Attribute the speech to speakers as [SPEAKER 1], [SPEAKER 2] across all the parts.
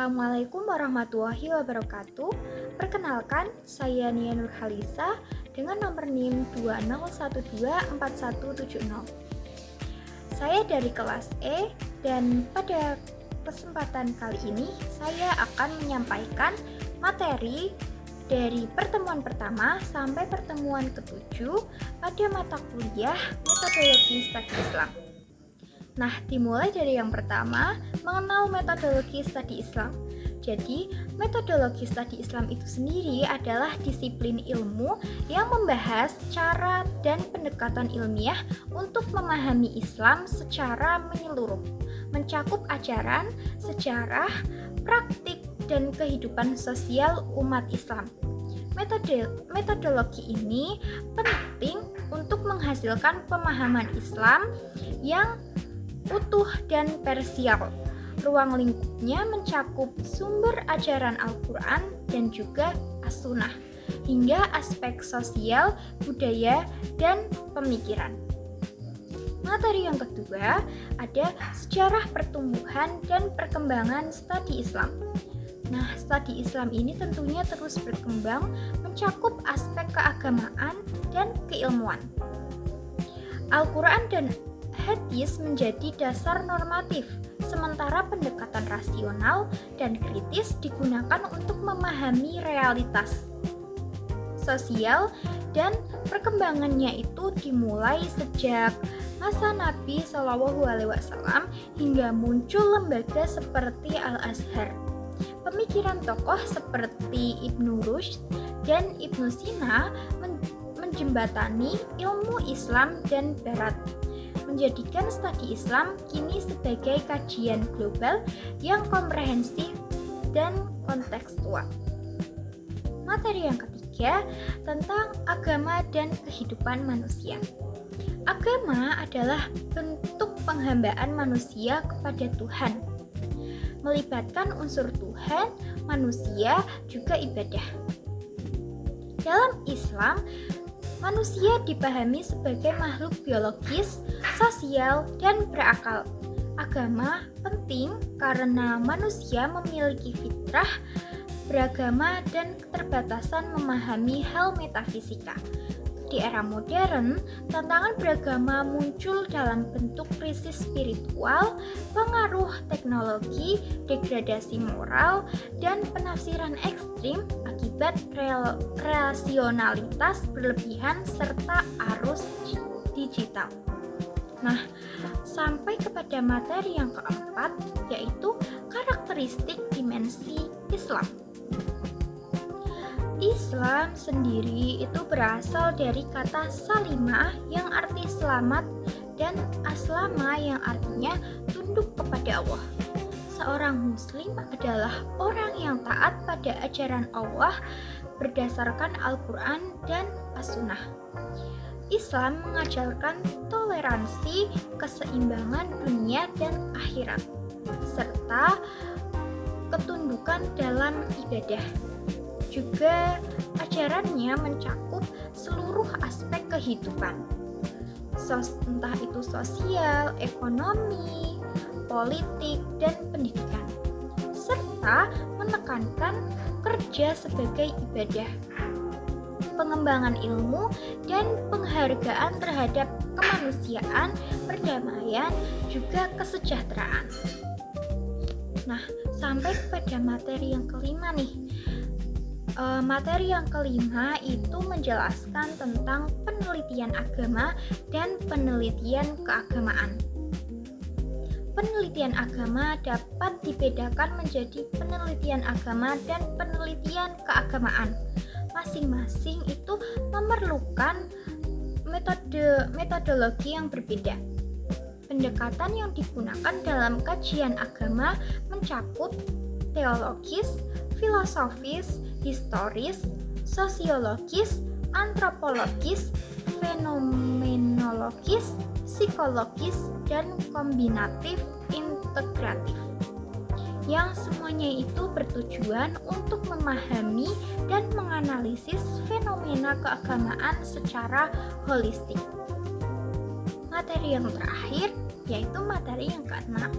[SPEAKER 1] Assalamualaikum warahmatullahi wabarakatuh. Perkenalkan, saya Nia Nurhalisa dengan nomor NIM 20124170. Saya dari kelas E dan pada kesempatan kali ini saya akan menyampaikan materi dari pertemuan pertama sampai pertemuan ke-7 pada mata kuliah Metodologi Studi Islam. Nah, dimulai dari yang pertama, mengenal metodologi studi Islam. Jadi, metodologi studi Islam itu sendiri adalah disiplin ilmu yang membahas cara dan pendekatan ilmiah untuk memahami Islam secara menyeluruh, mencakup ajaran, sejarah, praktik, dan kehidupan sosial umat Islam. Metodologi ini penting untuk menghasilkan pemahaman Islam yang utuh dan parsial. Ruang lingkupnya mencakup sumber ajaran Al-Quran dan juga As-Sunnah, hingga aspek sosial, budaya, dan pemikiran. Materi yang kedua ada sejarah pertumbuhan dan perkembangan studi Islam. Nah, studi Islam ini tentunya terus berkembang, mencakup aspek keagamaan dan keilmuan. Al-Quran dan hadis menjadi dasar normatif, sementara pendekatan rasional dan kritis digunakan untuk memahami realitas sosial, dan perkembangannya itu dimulai sejak masa Nabi SAW hingga muncul lembaga seperti Al-Azhar. Pemikiran tokoh seperti Ibnu Rushd dan Ibnu Sina menjembatani ilmu Islam dan Barat, menjadikan studi Islam kini sebagai kajian global yang komprehensif dan kontekstual. Materi yang ketiga tentang agama dan kehidupan manusia. Agama adalah bentuk penghambaan manusia kepada Tuhan, melibatkan unsur Tuhan, manusia, juga ibadah. Dalam Islam, manusia dipahami sebagai makhluk biologis, sosial, dan berakal. Agama penting karena manusia memiliki fitrah beragama dan keterbatasan memahami hal metafisika. Di era modern, tantangan beragama muncul dalam bentuk krisis spiritual, pengaruh teknologi, degradasi moral, dan penafsiran ekstrim akibat rasionalitas berlebihan serta arus digital. Nah, sampai kepada materi yang keempat, yaitu karakteristik dimensi Islam. Islam sendiri itu berasal dari kata salimah yang arti selamat dan aslama yang artinya tunduk kepada Allah. Seorang muslim adalah orang yang taat pada ajaran Allah berdasarkan Al-Quran dan As-Sunnah. Islam mengajarkan toleransi, keseimbangan dunia dan akhirat, serta ketundukan dalam ibadah. Juga ajarannya mencakup seluruh aspek kehidupan, entah itu sosial, ekonomi, politik, dan pendidikan, serta menekankan kerja sebagai ibadah, pengembangan ilmu, dan penghargaan terhadap kemanusiaan, perdamaian, juga kesejahteraan. Nah, sampai kepada materi yang kelima nih. Materi yang kelima itu menjelaskan tentang penelitian agama dan penelitian keagamaan. Penelitian agama dapat dibedakan menjadi penelitian agama dan penelitian keagamaan. Masing-masing itu memerlukan metodologi yang berbeda. Pendekatan yang digunakan dalam kajian agama mencakup teologis, filosofis, historis, sosiologis, antropologis, fenomenologis, psikologis, dan kombinatif integratif, yang semuanya itu bertujuan untuk memahami dan menganalisis fenomena keagamaan secara holistik. Materi yang terakhir yaitu materi yang keenam,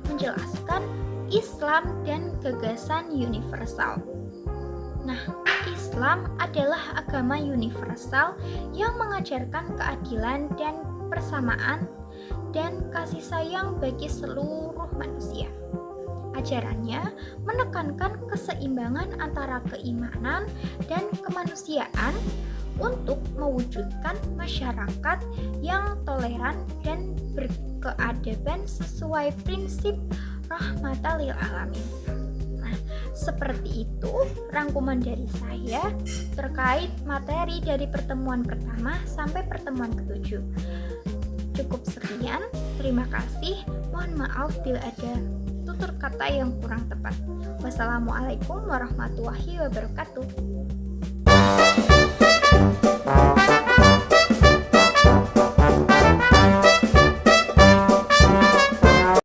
[SPEAKER 1] menjelaskan Islam dan gagasan universal. Nah, Islam adalah agama universal yang mengajarkan keadilan dan persamaan dan kasih sayang bagi seluruh manusia. Ajarannya menekankan keseimbangan antara keimanan dan kemanusiaan untuk mewujudkan masyarakat yang toleran dan berkeadaban sesuai prinsip rahmatan lil alamin. Nah, seperti itu rangkuman dari saya terkait materi dari pertemuan pertama sampai pertemuan ketujuh. Cukup sekian, terima kasih. Mohon maaf bila ada tutur kata yang kurang tepat. Wassalamualaikum warahmatullahi wabarakatuh.